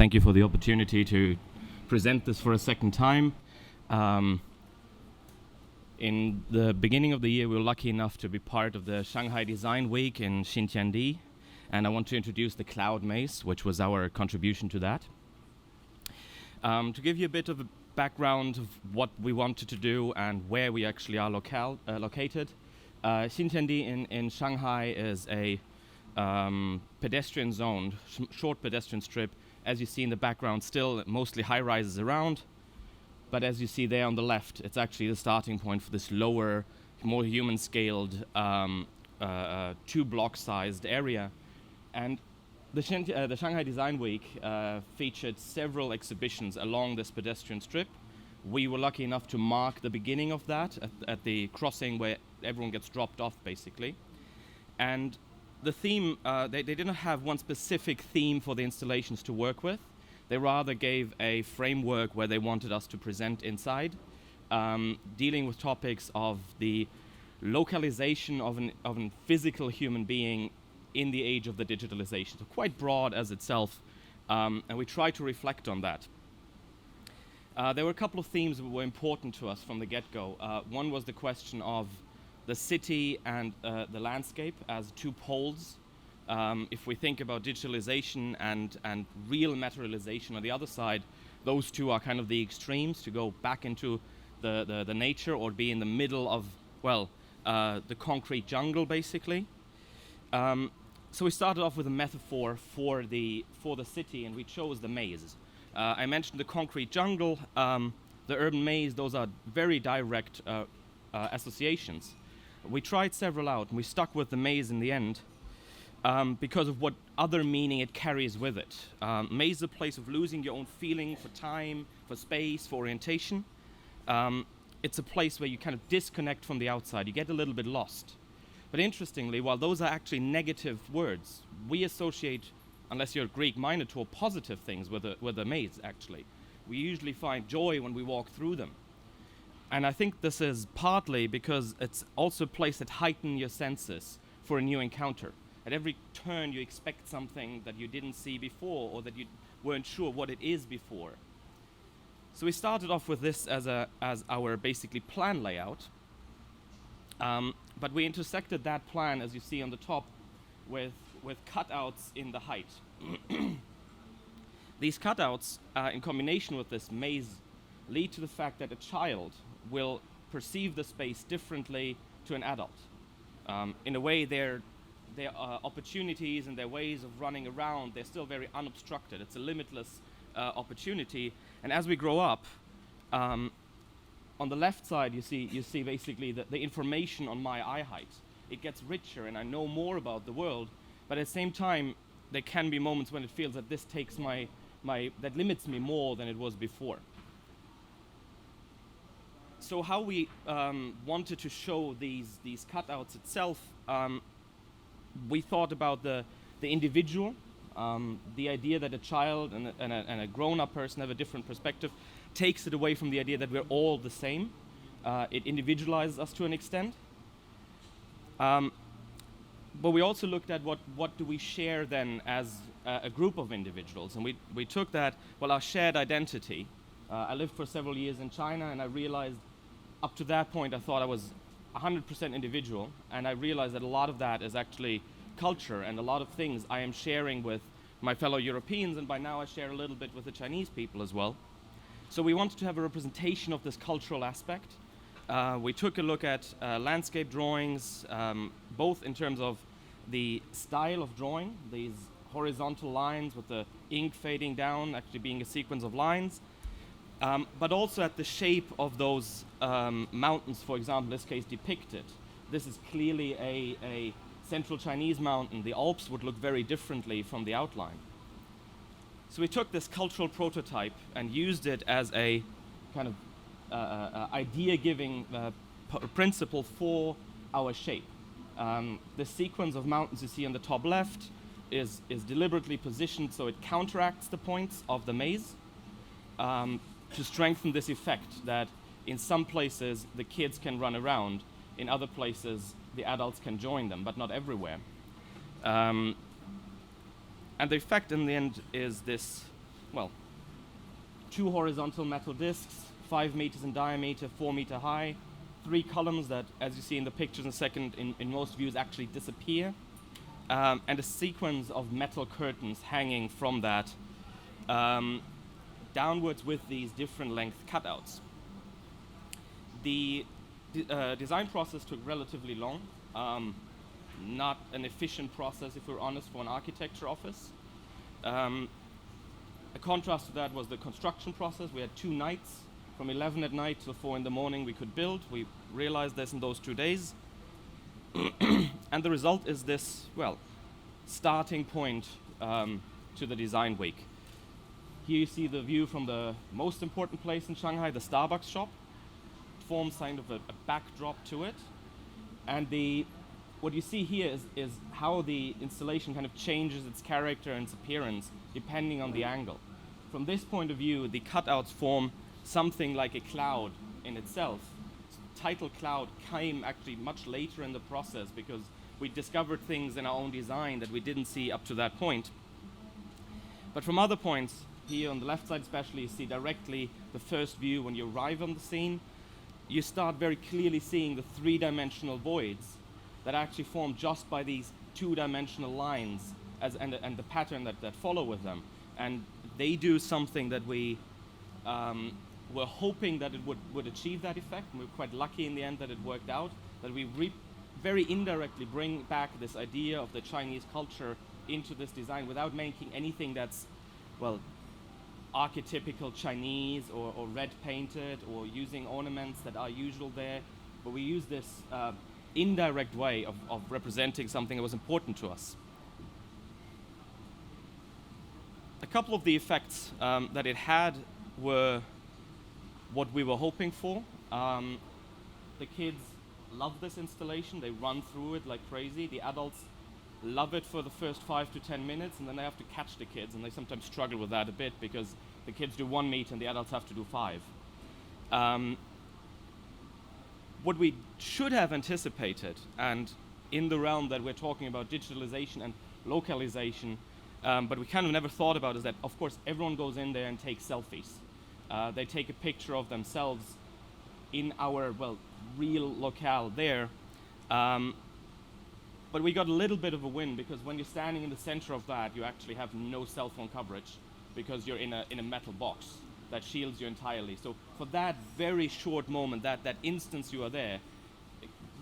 Thank you for the opportunity to present this for a second time. In the beginning of the year, we were lucky enough to be part of the Shanghai Design Week in Xintiandi, and I want to introduce the Cloud Maze, which was our contribution to that. To give you a bit of a background of what we wanted to do and where we actually are located, Xintiandi in Shanghai is a pedestrian zone, short pedestrian strip. As you see in the background, still mostly high-rises around. But as you see there on the left, it's actually the starting point for this lower, more human-scaled, two-block-sized area. And the Shanghai Design Week featured several exhibitions along this pedestrian strip. We were lucky enough to mark the beginning of that at the crossing where everyone gets dropped off, basically. And the theme, they didn't have one specific theme for the installations to work with. They rather gave a framework where they wanted us to present inside, dealing with topics of the localization of an physical human being in the age of the digitalization. So quite broad as itself, and we try to reflect on that. There were a couple of themes that were important to us from the get-go. One was the question of the city and the landscape as two poles. If we think about digitalization and real materialization on the other side, those two are kind of the extremes, to go back into the nature or be in the middle of, the concrete jungle, basically. So we started off with a metaphor for the city, and we chose the maze. I mentioned the concrete jungle, the urban maze. Those are very direct associations. We tried several out, and we stuck with the maze in the end. Because of what other meaning it carries with it. Maze is a place of losing your own feeling for time, for space, for orientation. It's a place where you kind of disconnect from the outside. You get a little bit lost. But interestingly, while those are actually negative words, we associate, unless you're a Greek minotaur, positive things with a maze, actually. We usually find joy when we walk through them. And I think this is partly because it's also a place that heightens your senses for a new encounter. At every turn, you expect something that you didn't see before, or that you weren't sure what it is before. So we started off with this as our basically plan layout, but we intersected that plan, as you see on the top, with cutouts in the height. These cutouts, in combination with this maze, lead to the fact that a child will perceive the space differently to an adult. In a way, their opportunities and their ways of running around, they're still very unobstructed. It's a limitless opportunity. And as we grow up, on the left side, you see basically the information on my eye height. It gets richer, and I know more about the world. But at the same time, there can be moments when it feels that this takes that limits me more than it was before. So how we wanted to show these cutouts itself, we thought about the individual, the idea that a child and a grown-up person have a different perspective, takes it away from the idea that we're all the same. It individualizes us to an extent. But we also looked at what do we share then as a group of individuals, and we took that, our shared identity. I lived for several years in China, and I realized up to that point I thought I was 100% individual, and I realized that a lot of that is actually culture, and a lot of things I am sharing with my fellow Europeans, and by now I share a little bit with the Chinese people as well. So we wanted to have a representation of this cultural aspect. We took a look at landscape drawings, both in terms of the style of drawing, these horizontal lines with the ink fading down, actually being a sequence of lines, but also at the shape of those mountains, for example, in this case depicted. This is clearly a central Chinese mountain. The Alps would look very differently from the outline. So we took this cultural prototype and used it as a kind of idea-giving principle for our shape. The sequence of mountains you see on the top left is deliberately positioned so it counteracts the points of the maze, to strengthen this effect that in some places the kids can run around, in other places the adults can join them, but not everywhere. And the effect in the end is this well, 2 horizontal metal discs, 5 meters in diameter, 4 meter high, 3 columns that, as you see in the pictures in a second, in most views actually disappear, and a sequence of metal curtains hanging from that downwards with these different length cutouts. The design process took relatively long, not an efficient process, if we're honest, for an architecture office. A contrast to that was the construction process. We had 2 nights. From 11 at night till 4 in the morning we could build. We realized this in those 2 days. And the result is this, well, starting point to the design week. Here you see the view from the most important place in Shanghai, the Starbucks shop. It forms kind of a backdrop to it. And what you see here is how the installation kind of changes its character and its appearance depending on the angle. From this point of view, the cutouts form something like a cloud in itself. Title cloud came actually much later in the process because we discovered things in our own design that we didn't see up to that point. But from other points, here on the left side especially, you see directly the first view when you arrive on the scene. You start very clearly seeing the 3-dimensional voids that actually form just by these 2-dimensional lines and the pattern that follow with them. And they do something that we were hoping that it would achieve that effect, and we were quite lucky in the end that it worked out, that we very indirectly bring back this idea of the Chinese culture into this design without making anything that's, well, archetypical Chinese or red painted or using ornaments that are usual there, but we use this indirect way of representing something that was important to us. A couple of the effects that it had were what we were hoping for. The kids love this installation. They run through it like crazy. The adults love it for the first 5 to 10 minutes, and then they have to catch the kids, and they sometimes struggle with that a bit because the kids do 1 meet and the adults have to do 5. What we should have anticipated, and in the realm that we're talking about digitalization and localization, but we kind of never thought about, is that, of course, everyone goes in there and takes selfies. They take a picture of themselves in our, well, real locale there. But we got a little bit of a win because when you're standing in the center of that, you actually have no cell phone coverage because you're in a metal box that shields you entirely. So for that very short moment, that instance you are there,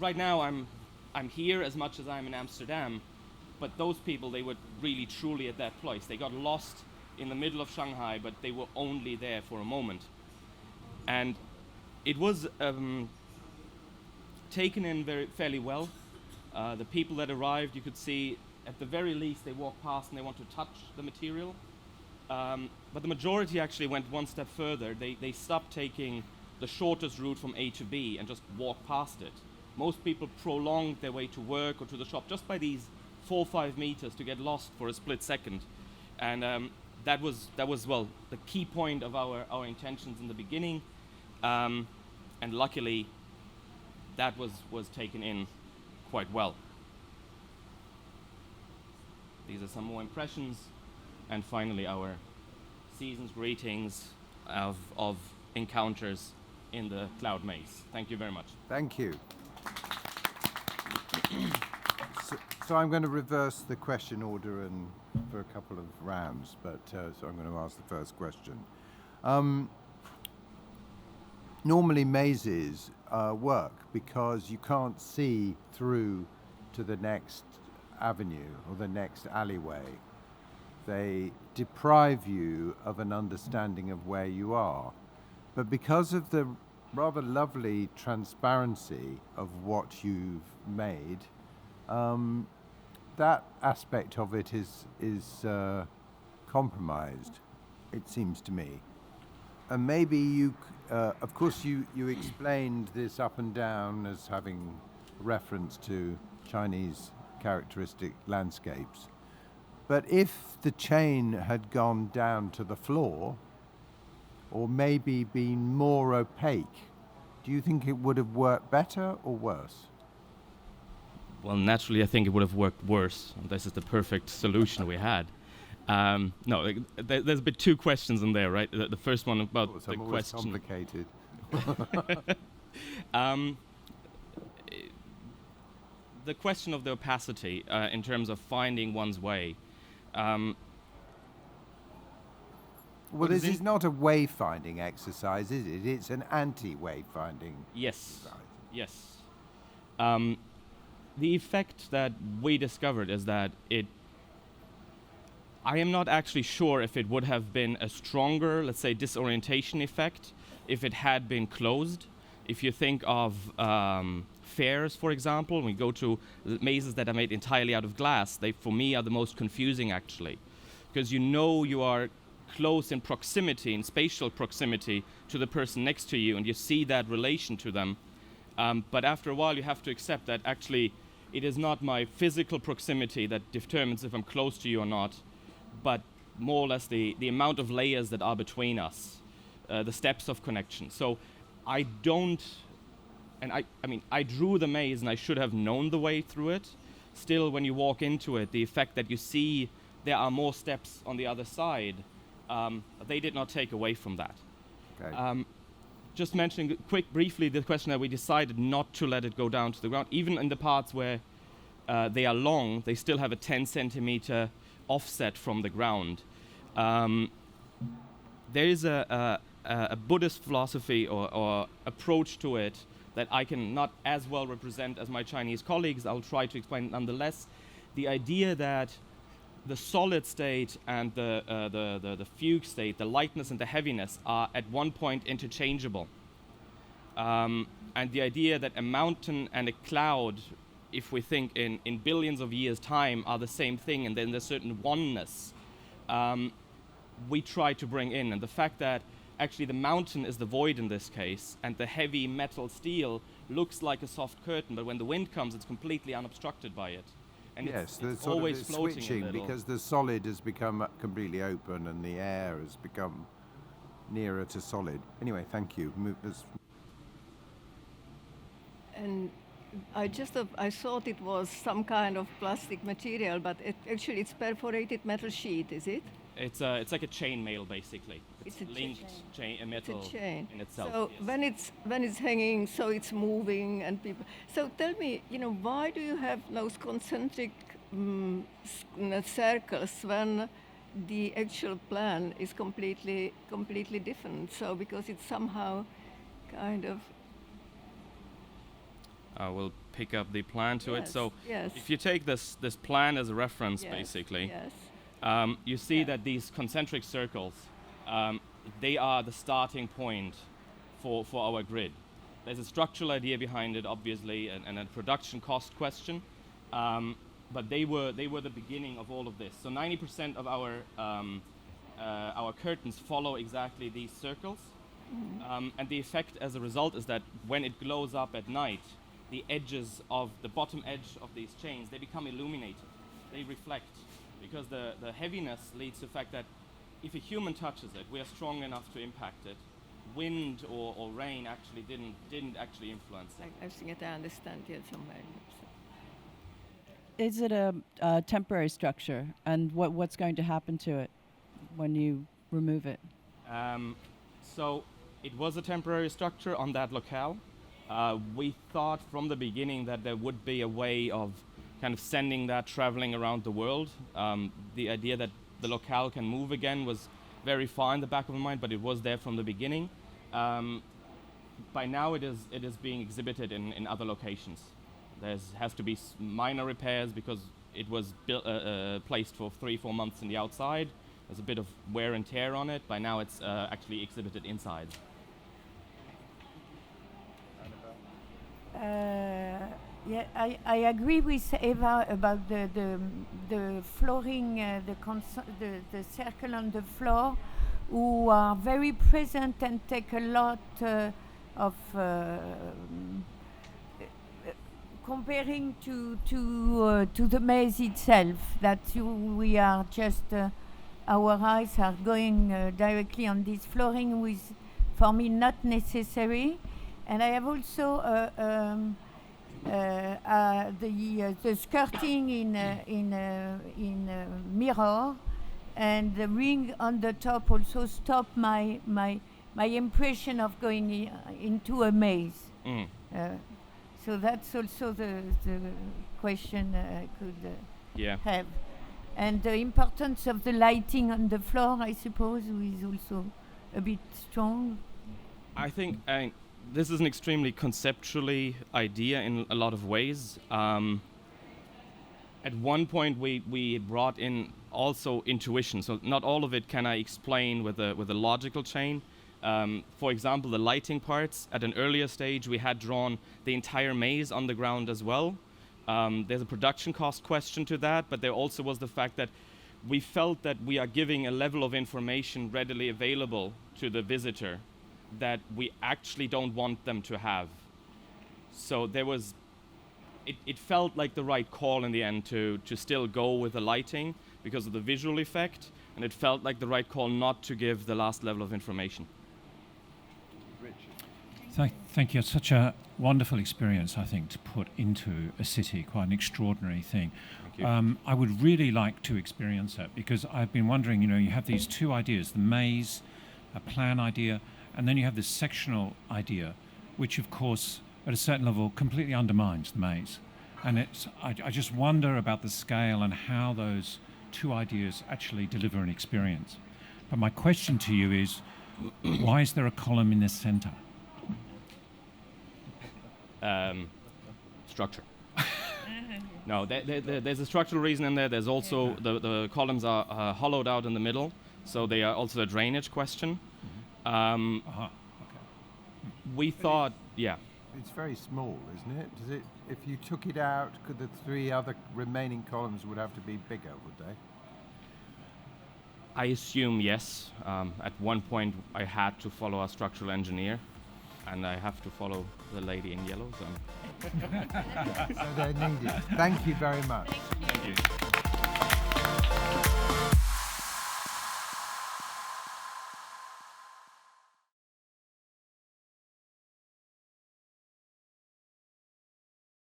right now I'm here as much as I'm in Amsterdam, but those people, they were really truly at that place. They got lost in the middle of Shanghai, but they were only there for a moment. And it was taken in fairly well. The people that arrived, you could see, at the very least, they walk past and they want to touch the material. But the majority actually went one step further. They stopped taking the shortest route from A to B and just walked past it. Most people prolonged their way to work or to the shop just by these 4 or 5 meters to get lost for a split second. And that was well, the key point of our intentions in the beginning. And luckily, that was taken in quite well. These are some more impressions. And finally, our season's greetings of encounters in the cloud maze. Thank you very much. Thank you. So I'm going to reverse the question order and for a couple of rounds, but so I'm going to ask the first question. Normally mazes work because you can't see through to the next avenue or the next alleyway. They deprive you of an understanding of where you are. But because of the rather lovely transparency of what you've made, that aspect of it is compromised, it seems to me. And maybe you, of course, you explained this up and down as having reference to Chinese characteristic landscapes. But if the chain had gone down to the floor, or maybe been more opaque, do you think it would have worked better or worse? Well, naturally, I think it would have worked worse. This is the perfect solution we had. No, there's a bit two questions in there, right? The first one about Oh, the I'm always question. complicated. The question of the opacity in terms of finding one's way. Well, this is not a wayfinding exercise, is it? It's an anti-wayfinding Yes. exercise. Yes. The effect that we discovered is that I am not actually sure if it would have been a stronger, let's say, disorientation effect if it had been closed. If you think of fairs, for example, we go to mazes that are made entirely out of glass. They, for me, are the most confusing, actually, because you are close in proximity, in spatial proximity to the person next to you, and you see that relation to them. But after a while, you have to accept that actually it is not my physical proximity that determines if I'm close to you or not, but more or less the amount of layers that are between us, the steps of connection. So I don't, and I mean, I drew the maze and I should have known the way through it. Still, when you walk into it, the effect that you see there are more steps on the other side, they did not take away from that. Okay. Just mentioning briefly the question that we decided not to let it go down to the ground. Even in the parts where they are long, they still have a 10 centimeter offset from the ground. There is a Buddhist philosophy or approach to it that I can not as well represent as my Chinese colleagues. I'll try to explain nonetheless. The idea that the solid state and the fugue state, the lightness and the heaviness, are at one point interchangeable. And the idea that a mountain and a cloud, if we think in billions of years' time, are the same thing, and then there's certain oneness, we try to bring in. And the fact that actually the mountain is the void in this case, and the heavy metal steel looks like a soft curtain, but when the wind comes, it's completely unobstructed by it. And Yes, it's sort always of floating switching a little. because the solid has become completely open and the air has become nearer to solid. Anyway, thank you. And I thought it was some kind of plastic material, but actually it's perforated metal sheet, is it? It's like a chain mail, basically. It's a linked chain, a metal It's a chain. in itself. So yes. when it's hanging, so it's moving and people. So tell me, why do you have those concentric circles when the actual plan is completely different? So because it's somehow kind of. I will pick up the plan to it. Yes, So yes. if you take this plan as a reference, Yes, basically, Yes. you see Yeah. that these concentric circles, they are the starting point for our grid. There's a structural idea behind it, obviously, and a production cost question, but they were the beginning of all of this. So 90% of our curtains follow exactly these circles, and the effect as a result is that when it glows up at night, the edges of the bottom edge of these chains, they become illuminated, they reflect, because the heaviness leads to the fact that if a human touches it, we are strong enough to impact it. Wind or rain actually didn't actually influence it. I think I understand you somewhere. Is it a temporary structure, and what's going to happen to it when you remove it? So it was a temporary structure on that locale. We thought from the beginning that there would be a way of kind of sending that traveling around the world. The idea that the locale can move again was very far in the back of my mind, but it was there from the beginning. By now it is being exhibited in other locations. There has to be minor repairs because it was placed for 3-4 months in the outside. There's a bit of wear and tear on it. By now it's actually exhibited inside. Yeah, I agree with Eva about the flooring, the circle on the floor, who are very present and take a lot of comparing to the maze itself. That we are just our eyes are going directly on this flooring, which for me not necessary. And I have also the skirting in mirror, and the ring on the top also stopped my impression of going into a maze. So that's also the question I could have. And the importance of the lighting on the floor, I suppose, is also a bit strong. I think this is an extremely conceptually idea in a lot of ways. At one point, we brought in also intuition. So not all of it can I explain with a logical chain. For example, the lighting parts, at an earlier stage, we had drawn the entire maze on the ground as well. There's a production cost question to that, but there also was the fact that we felt that we are giving a level of information readily available to the visitor that we actually don't want them to have. So there was, it felt like the right call in the end to still go with the lighting because of the visual effect, and it felt like the right call not to give the last level of information. Thank you. It's such a wonderful experience, I think, to put into a city, quite an extraordinary thing. Thank you. I would really like to experience it because I've been wondering, you have these two ideas, the maze, a plan idea, and then you have this sectional idea, which of course, at a certain level, completely undermines the maze. And I just wonder about the scale and how those two ideas actually deliver an experience. But my question to you is, why is there a column in the center? Structure. No, there's a structural reason in there. There's also the columns are hollowed out in the middle, so they are also a drainage question. We thought, It's very small, isn't it? Does it? If you took it out, could the three other remaining columns would have to be bigger, would they? I assume yes. At one point, I had to follow a structural engineer, and I have to follow the lady in yellow. So So they're needed. Thank you very much. Thank you.